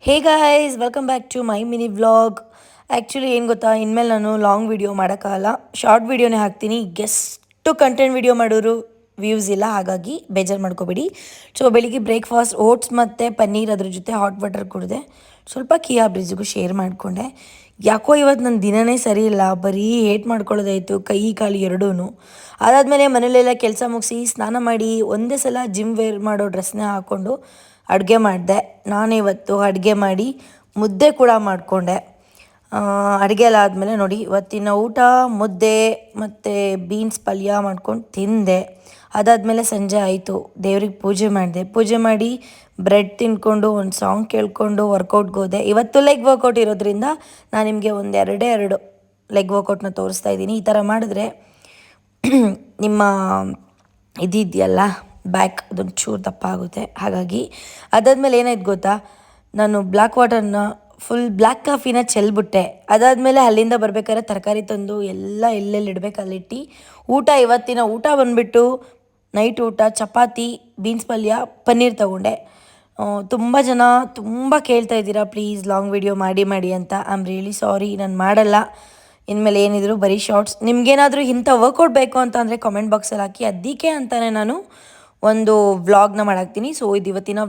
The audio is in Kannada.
Hey guys, welcome back to my mini vlog. Actually ಏನು ಗೊತ್ತಾ, ಇನ್ಮೇಲೆ ನಾನು ಲಾಂಗ್ ವಿಡಿಯೋ ಮಾಡೋಕ್ಕಾಗಲ್ಲ, ಶಾರ್ಟ್ ವಿಡಿಯೋನೇ ಹಾಕ್ತೀನಿ. ಗೆಸ್ಟು ಕಂಟೆಂಟ್ ವಿಡಿಯೋ ಮಾಡೋರು ವ್ಯೂಸ್ ಇಲ್ಲ, ಹಾಗಾಗಿ ಬೇಜಾರು ಮಾಡ್ಕೋಬೇಡಿ. ಸೊ ಬೆಳಿಗ್ಗೆ ಬ್ರೇಕ್ಫಾಸ್ಟ್ ಓಟ್ಸ್ ಮತ್ತು ಪನ್ನೀರ್, ಅದ್ರ ಜೊತೆ ಹಾಟ್ ವಾಟರ್ ಕುಡಿದೆ. ಸ್ವಲ್ಪ ಕಿಯಾ ಬ್ರಿಜ್ಗೂ ಶೇರ್ ಮಾಡಿಕೊಂಡೆ. ಯಾಕೋ ಇವತ್ತು ನನ್ನ ದಿನವೇ ಸರಿ ಇಲ್ಲ, ಬರೀ ಹೇಟ್ ಮಾಡ್ಕೊಳ್ಳೋದಾಯಿತು, ಕೈ ಕಾಲು ಎರಡೂ. ಅದಾದಮೇಲೆ ಮನೇಲೆಲ್ಲ ಕೆಲಸ ಮುಗಿಸಿ ಸ್ನಾನ ಮಾಡಿ ಒಂದೇ ಸಲ ಜಿಮ್ ವೇರ್ ಮಾಡೋ ಡ್ರೆಸ್ನೇ ಹಾಕ್ಕೊಂಡು ಅಡುಗೆ ಮಾಡಿದೆ. ನಾನಿವತ್ತು ಅಡುಗೆ ಮಾಡಿ ಮುದ್ದೆ ಕೂಡ ಮಾಡಿಕೊಂಡೆ. ಅಡುಗೆ ಎಲ್ಲ ಆದಮೇಲೆ ನೋಡಿ, ಇವತ್ತಿನ ಊಟ ಮುದ್ದೆ ಮತ್ತು ಬೀನ್ಸ್ ಪಲ್ಯ ಮಾಡ್ಕೊಂಡು ತಿಂದೆ. ಅದಾದಮೇಲೆ ಸಂಜೆ ಆಯಿತು, ದೇವ್ರಿಗೆ ಪೂಜೆ ಮಾಡಿದೆ. ಪೂಜೆ ಮಾಡಿ ಬ್ರೆಡ್ ತಿಂದ್ಕೊಂಡು ಒಂದು ಸಾಂಗ್ ಕೇಳಿಕೊಂಡು ವರ್ಕೌಟ್ಗೆ ಹೋದೆ. ಇವತ್ತು ಲೆಗ್ ವರ್ಕೌಟ್ ಇರೋದ್ರಿಂದ ನಾನು ನಿಮಗೆ ಎರಡು ಲೆಗ್ ವರ್ಕೌಟ್ನ ತೋರಿಸ್ತಾ ಇದ್ದೀನಿ. ಈ ಥರ ಮಾಡಿದ್ರೆ ನಿಮ್ಮ ಇದೆಯಲ್ಲ ಬ್ಯಾಕ್, ಅದೊಂದು ಚೂರು ದಪ್ಪ ಆಗುತ್ತೆ. ಹಾಗಾಗಿ ಅದಾದಮೇಲೆ ಏನಾಯ್ತು ಗೊತ್ತಾ, ನಾನು ಬ್ಲ್ಯಾಕ್ ವಾಟರ್ನ ಫುಲ್ ಬ್ಲ್ಯಾಕ್ ಕಾಫಿನ ಚೆಲ್ಬಿಟ್ಟೆ. ಅದಾದಮೇಲೆ ಅಲ್ಲಿಂದ ಬರಬೇಕಾದ್ರೆ ತರಕಾರಿ ತಂದು ಎಲ್ಲ ಎಲ್ಲೆಲ್ಲಿ ಇಡಬೇಕು ಅಲ್ಲಿಟ್ಟು ಇವತ್ತಿನ ಊಟ ಬಂದುಬಿಟ್ಟು ನೈಟ್ ಊಟ ಚಪಾತಿ, ಬೀನ್ಸ್ ಪಲ್ಯ, ಪನ್ನೀರ್ ತೊಗೊಂಡೆ. ತುಂಬ ಜನ ತುಂಬ ಕೇಳ್ತಾ ಇದ್ದೀರಾ, ಪ್ಲೀಸ್ ಲಾಂಗ್ ವಿಡಿಯೋ ಮಾಡಿ ಅಂತ. ಐ ಆಮ್ ರಿಯಲಿ ಸಾರಿ, ನಾನು ಮಾಡಲ್ಲ ಇನ್ಮೇಲೆ. ಏನಿದ್ರು ಬರೀ ಶಾರ್ಟ್ಸ್. ನಿಮ್ಗೇನಾದರೂ ಇಂಥ ವರ್ಕೌಟ್ ಬೇಕು ಅಂತ ಅಂದರೆ ಕಾಮೆಂಟ್ ಬಾಕ್ಸಲ್ಲಿ ಹಾಕಿ, ಅದಕ್ಕೆ ಅಂತಲೇ ನಾನು ಒಂದು ವ್ಲಾಗ್ನ ಮಾಡಾಕ್ತೀನಿ. ಸೊ ಇದು ಇವತ್ತಿನ